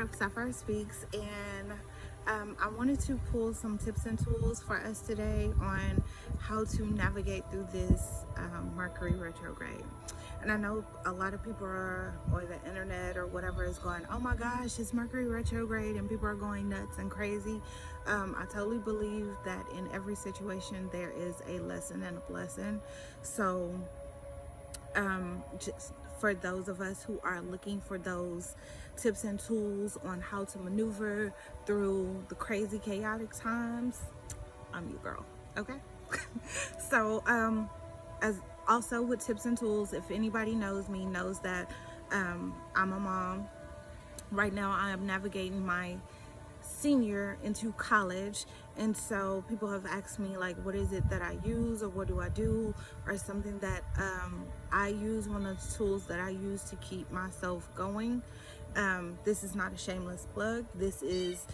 of Sapphire Speaks, and I wanted to pull some tips and tools for us today on how to navigate through this Mercury retrograde. And I know a lot of people or the internet or whatever is going, oh my gosh, it's Mercury retrograde, and people are going nuts and crazy. I totally believe that in every situation there is a lesson and a blessing. So just for those of us who are looking for those tips and tools on how to maneuver through the crazy chaotic times, I'm your girl. Okay. So as also with tips and tools, if anybody knows me knows that I'm a mom right now. I am navigating my senior into college, and so people have asked me, like, what is it that I use, or what do I do, or something that I use. One of the tools that I use to keep myself going, this is not a shameless plug, this is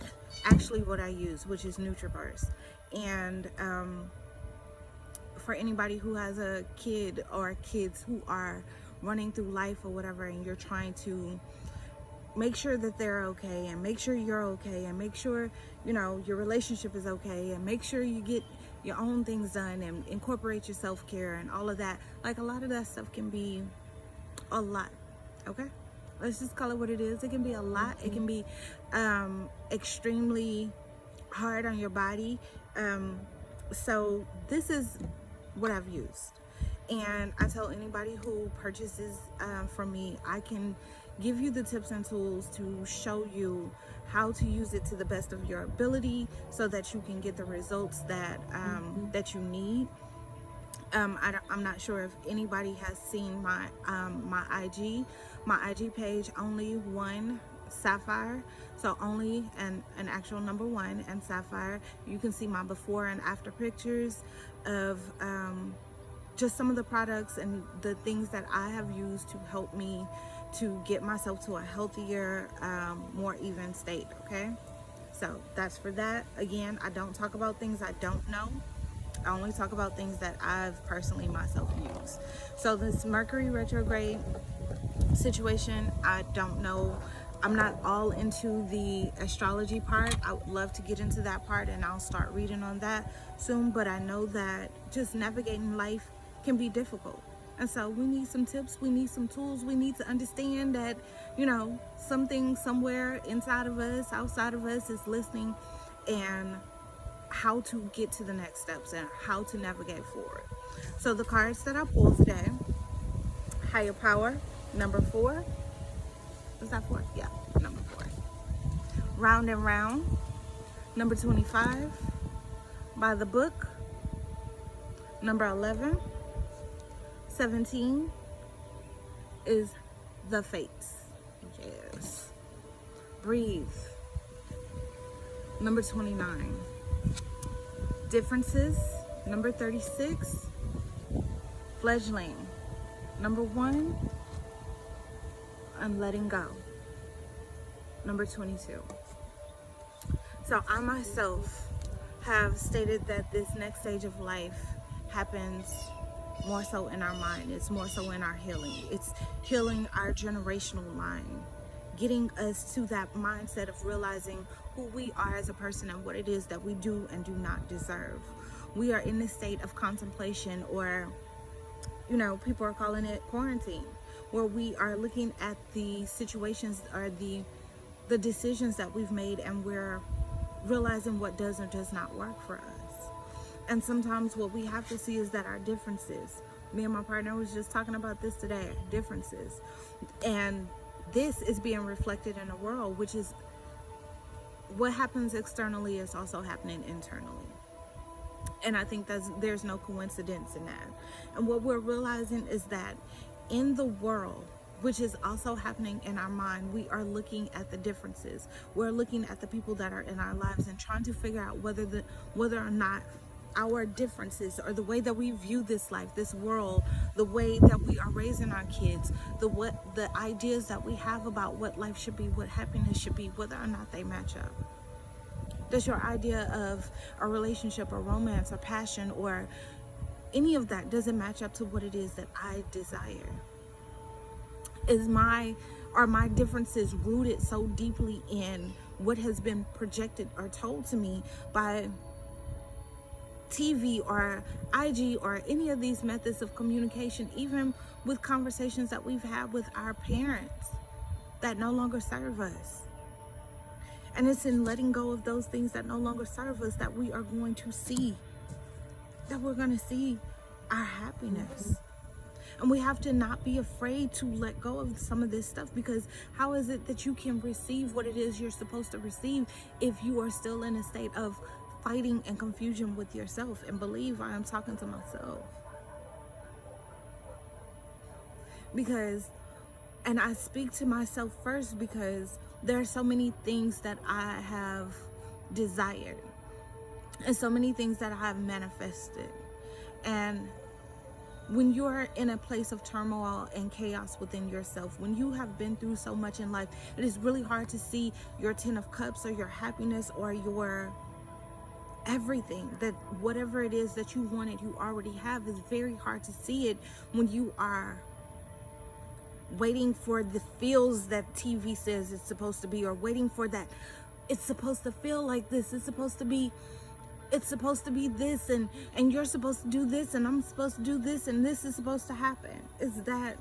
actually what I use, which is NutriBurst. And for anybody who has a kid or kids who are running through life or whatever, and you're trying to make sure that they're okay, and make sure you're okay, and make sure, you know, your relationship is okay, and make sure you get your own things done and incorporate your self-care and all of that. Like, a lot of that stuff can be a lot. Okay, let's just call it what it is. It can be a lot. It can be extremely hard on your body. So this is what I've used, and I tell anybody who purchases from me, I can give you the tips and tools to show you how to use it to the best of your ability, so that you can get the results that that you need. I'm not sure if anybody has seen my my IG page, only one Sapphire, so only an actual number one and Sapphire. You can see my before and after pictures of just some of the products and the things that I have used to help me to get myself to a healthier, more even state. Okay, so that's for that. Again, I don't talk about things I don't know. I only talk about things that I've personally myself used. So this Mercury retrograde situation, I don't know. I'm not all into the astrology part. I would love to get into that part, and I'll start reading on that soon. But I know that just navigating life can be difficult. And so we need some tips, we need some tools, we need to understand that, you know, something somewhere inside of us, outside of us is listening, and how to get to the next steps and how to navigate forward. So the cards that I pulled today: Higher Power, number 4. Was that 4? Yeah, number 4. Round and Round, number 25. By the Book, number 11. 17 is The Fates. Yes. Breathe, number 29. Differences, number 36. Fledgling, number 1. And Letting Go, number 22. So I myself have stated that this next stage of life happens more so in our mind. It's more so in our healing. It's healing our generational line, getting us to that mindset of realizing who we are as a person and what it is that we do and do not deserve. We are in this state of contemplation, or, you know, people are calling it quarantine, where we are looking at the situations or the decisions that we've made, and we're realizing what does or does not work for us. And sometimes what we have to see is that our differences, me and my partner was just talking about this today, differences, and this is being reflected in the world, which is what happens externally is also happening internally. And I think there's no coincidence in that. And what we're realizing is that in the world, which is also happening in our mind, we are looking at the differences. We're looking at the people that are in our lives and trying to figure out whether or not our differences, or the way that we view this life, this world, the way that we are raising our kids, the ideas that we have about what life should be, what happiness should be, whether or not they match up. Does your idea of a relationship or romance or passion or any of that, does it match up to what it is that I desire? Is my Are my differences rooted so deeply in what has been projected or told to me by TV or IG or any of these methods of communication, even with conversations that we've had with our parents that no longer serve us? And it's in letting go of those things that no longer serve us that we are going to see, that we're going to see our happiness. And we have to not be afraid to let go of some of this stuff, because how is it that you can receive what it is you're supposed to receive if you are still in a state of fighting and confusion with yourself? And believe I am talking to myself. And I speak to myself first because there are so many things that I have desired and so many things that I have manifested. And when you're in a place of turmoil and chaos within yourself, when you have been through so much in life, it is really hard to see your 10 of cups or your happiness or your everything. That whatever it is that you wanted, you already have. It's very hard to see it when you are waiting for the feels that TV says it's supposed to be, or waiting for that it's supposed to feel like this, it's supposed to be this, and you're supposed to do this, and I'm supposed to do this, and this is supposed to happen. Is that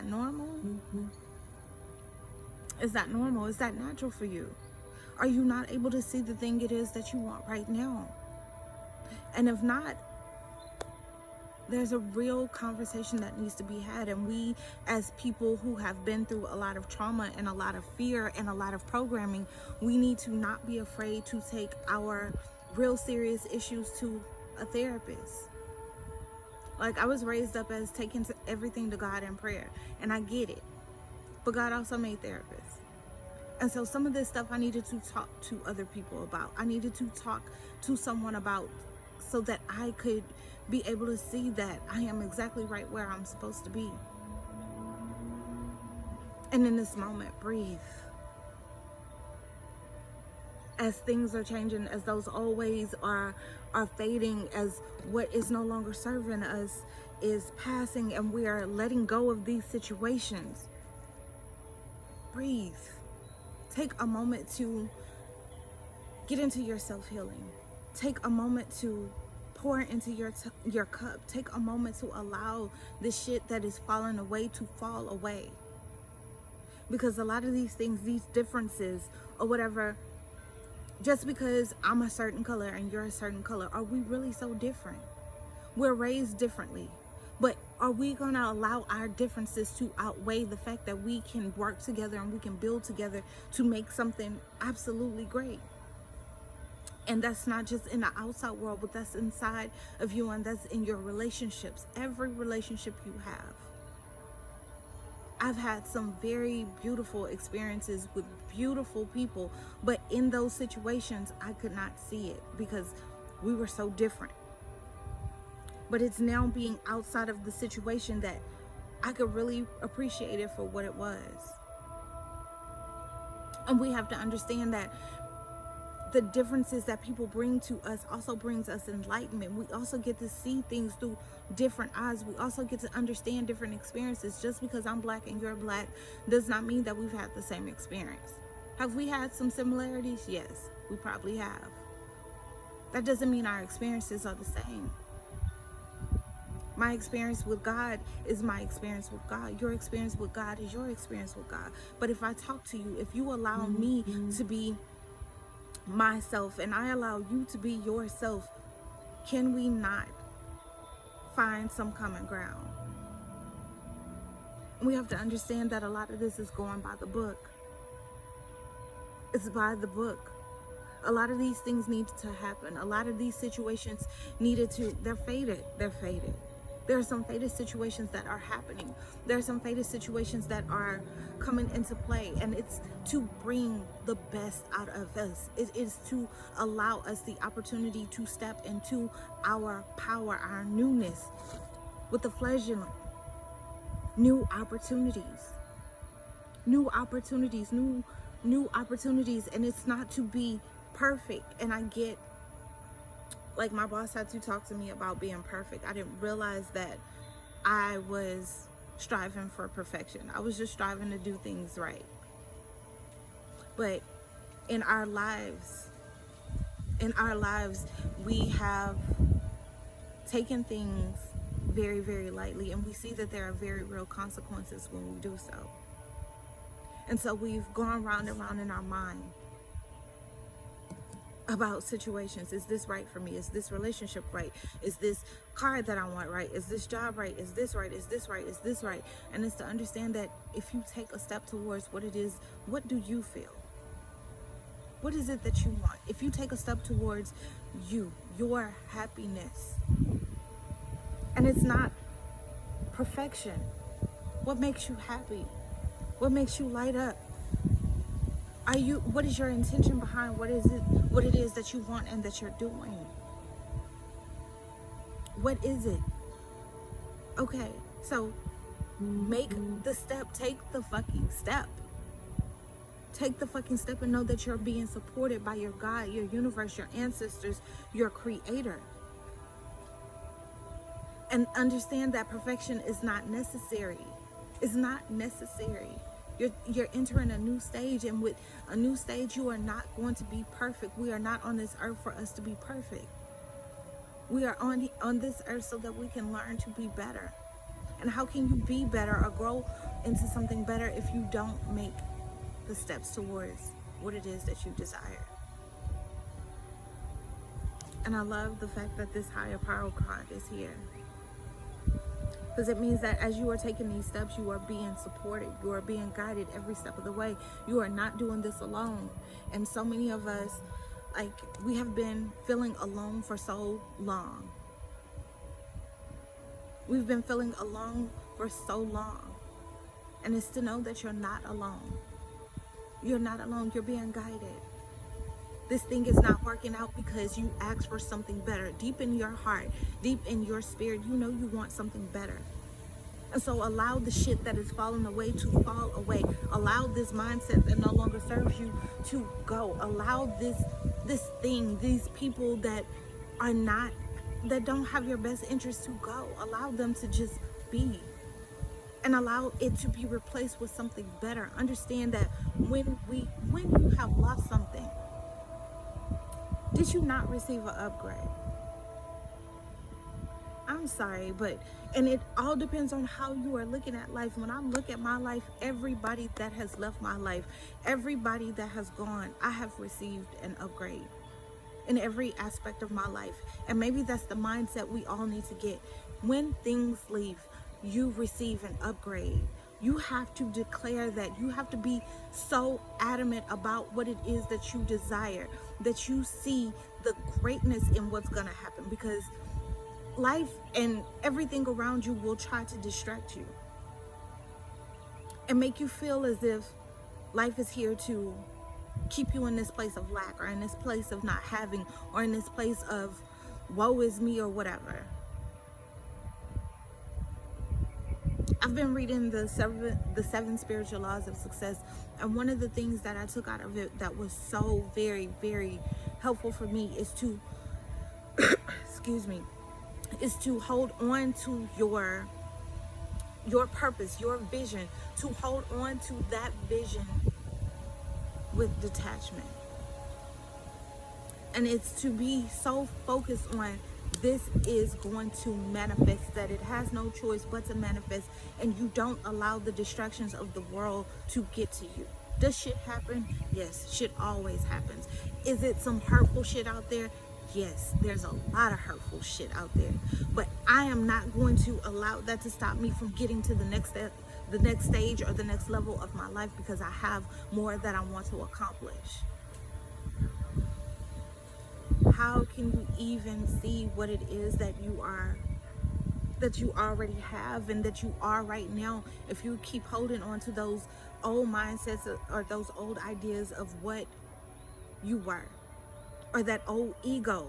normal? Is that normal? Is that natural for you? Are you not able to see the thing it is that you want right now? And if not, there's a real conversation that needs to be had. And we, as people who have been through a lot of trauma and a lot of fear and a lot of programming, we need to not be afraid to take our real serious issues to a therapist. Like, I was raised up as taking everything to God in prayer, and I get it, but God also made therapists. And so some of this stuff I needed to talk to other people about. I needed to talk to someone about, so that I could be able to see that I am exactly right where I'm supposed to be. And in this moment, breathe. As things are changing, as those old ways are fading, as what is no longer serving us is passing, and we are letting go of these situations, breathe. Take a moment to get into your self-healing. Take a moment to pour into your cup. Take a moment to allow the shit that is falling away to fall away. Because a lot of these things, these differences or whatever, just because I'm a certain color and you're a certain color, are we really so different? We're raised differently. But are we going to allow our differences to outweigh the fact that we can work together and we can build together to make something absolutely great? And that's not just in the outside world, but that's inside of you, and that's in your relationships, every relationship you have. I've had some very beautiful experiences with beautiful people, but in those situations, I could not see it because we were so different. But it's now being outside of the situation that I could really appreciate it for what it was. And we have to understand that the differences that people bring to us also brings us enlightenment. We also get to see things through different eyes. We also get to understand different experiences. Just because I'm black and you're black does not mean that we've had the same experience. Have we had some similarities? Yes, we probably have. That doesn't mean our experiences are the same. My experience with God is my experience with God. Your experience with God is your experience with God. But if I talk to you, if you allow me to be myself and I allow you to be yourself, can we not find some common ground? We have to understand that a lot of this is going by the book. It's by the book. A lot of these things need to happen. A lot of these situations they're faded. There are some faded situations that are happening. There are some faded situations that are coming into play, and it's to bring the best out of us. It is to allow us the opportunity to step into our power, our newness, with the fledgling. New opportunities, new opportunities. And it's not to be perfect. And I get, like, my boss had to talk to me about being perfect. I didn't realize that I was striving for perfection. I was just striving to do things right. But in our lives, we have taken things very, very lightly, and we see that there are very real consequences when we do so. And so we've gone round and round in our mind about situations. Is this right for me? Is this relationship right? Is this car that I want right? Is this job right? Is this right? Is this right? Is this right? And it's to understand that if you take a step towards what it is, what do you feel? What is it that you want? If you take a step towards your happiness, and it's not perfection, what makes you happy? What makes you light up? What is your intention behind what it is that you want and that you're doing? What is it? Okay, so make the step, take the fucking step. Take the fucking step and know that you're being supported by your God, your universe, your ancestors, your creator. And understand that perfection is not necessary. It's not necessary. You're entering a new stage, and with a new stage, you are not going to be perfect. We are not on this earth for us to be perfect. We are on this earth so that we can learn to be better. And how can you be better or grow into something better if you don't make the steps towards what it is that you desire? And I love the fact that this higher power card is here, because it means that as you are taking these steps, you are being supported. You are being guided every step of the way. You are not doing this alone. And so many of us, we have been feeling alone for so long. We've been feeling alone for so long. And it's to know that you're not alone. You're not alone. You're being guided. This thing is not working out because you asked for something better. Deep in your heart, deep in your spirit, you know you want something better. And so allow the shit that is falling away to fall away. Allow this mindset that no longer serves you to go. Allow this thing, these people that don't have your best interest to go. Allow them to just be. And allow it to be replaced with something better. Understand that when you have lost something, did you not receive an upgrade? I'm sorry, and it all depends on how you are looking at life. When I look at my life, everybody that has left my life, everybody that has gone, I have received an upgrade in every aspect of my life. And maybe that's the mindset we all need to get. When things leave, you receive an upgrade. You have to declare that. You have to be so adamant about what it is that you desire, that you see the greatness in what's going to happen, because life and everything around you will try to distract you and make you feel as if life is here to keep you in this place of lack, or in this place of not having, or in this place of woe is me, or whatever. I've been reading the seven spiritual laws of success, and one of the things that I took out of it that was so very, very helpful for me is to is to hold on to your purpose, your vision, to hold on to that vision with detachment. And it's to be so focused on this is going to manifest, that it has no choice but to manifest, and you don't allow the distractions of the world to get to you. Does shit happen? Yes, shit always happens. Is it some hurtful shit out there? Yes, there's a lot of hurtful shit out there. But I am not going to allow that to stop me from getting to the next step, the next stage, or the next level of my life, because I have more that I want to accomplish. How can you even see what it is that you already have and that you are right now if you keep holding on to those old mindsets or those old ideas of what you were, or that old ego?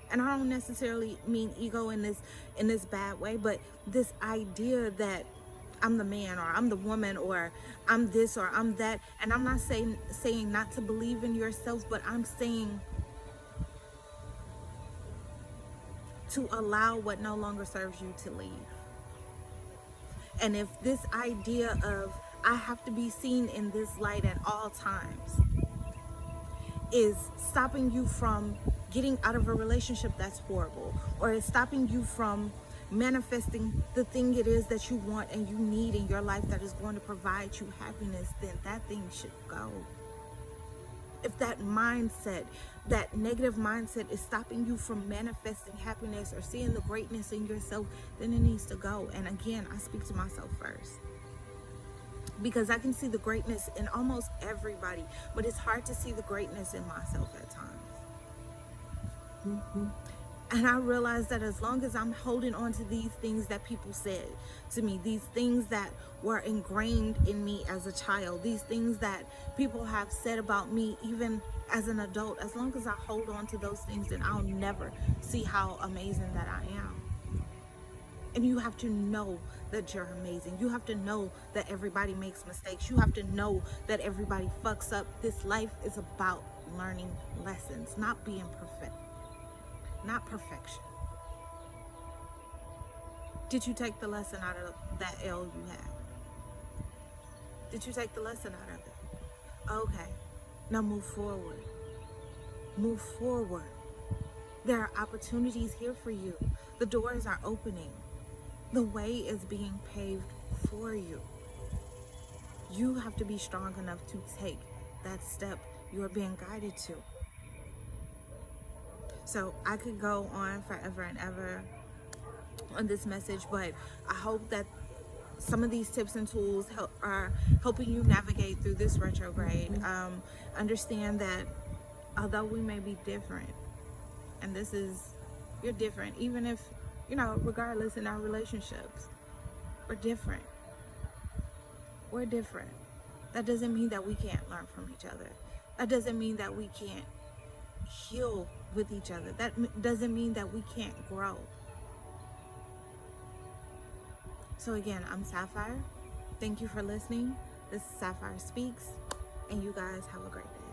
And I don't necessarily mean ego in this bad way, but this idea that I'm the man, or I'm the woman, or I'm this, or I'm that. And I'm not saying not to believe in yourself, but I'm saying to allow what no longer serves you to leave. And if this idea of I have to be seen in this light at all times is stopping you from getting out of a relationship that's horrible, or is stopping you from manifesting the thing it is that you want and you need in your life that is going to provide you happiness, then that thing should go. If that mindset, that negative mindset is stopping you from manifesting happiness or seeing the greatness in yourself, then it needs to go. And again, I speak to myself first, because I can see the greatness in almost everybody, but it's hard to see the greatness in myself at times. And I realized that as long as I'm holding on to these things that people said to me, these things that were ingrained in me as a child, these things that people have said about me even as an adult, as long as I hold on to those things, then I'll never see how amazing that I am. And you have to know that you're amazing. You have to know that everybody makes mistakes. You have to know that everybody fucks up. This life is about learning lessons, not being perfect. Not perfection. Did you take the lesson out of that L you had? Did you take the lesson out of it? Okay. Now move forward. Move forward. There are opportunities here for you. The doors are opening. The way is being paved for you. You have to be strong enough to take that step you are being guided to. So I could go on forever and ever on this message, but I hope that some of these tips and tools are helping you navigate through this retrograde. Understand that although we may be different, and you're different, even if, regardless in our relationships, we're different. We're different. That doesn't mean that we can't learn from each other. That doesn't mean that we can't heal with each other. That doesn't mean that we can't grow. So again, I'm Sapphire. Thank you for listening. This is Sapphire Speaks, and you guys have a great day.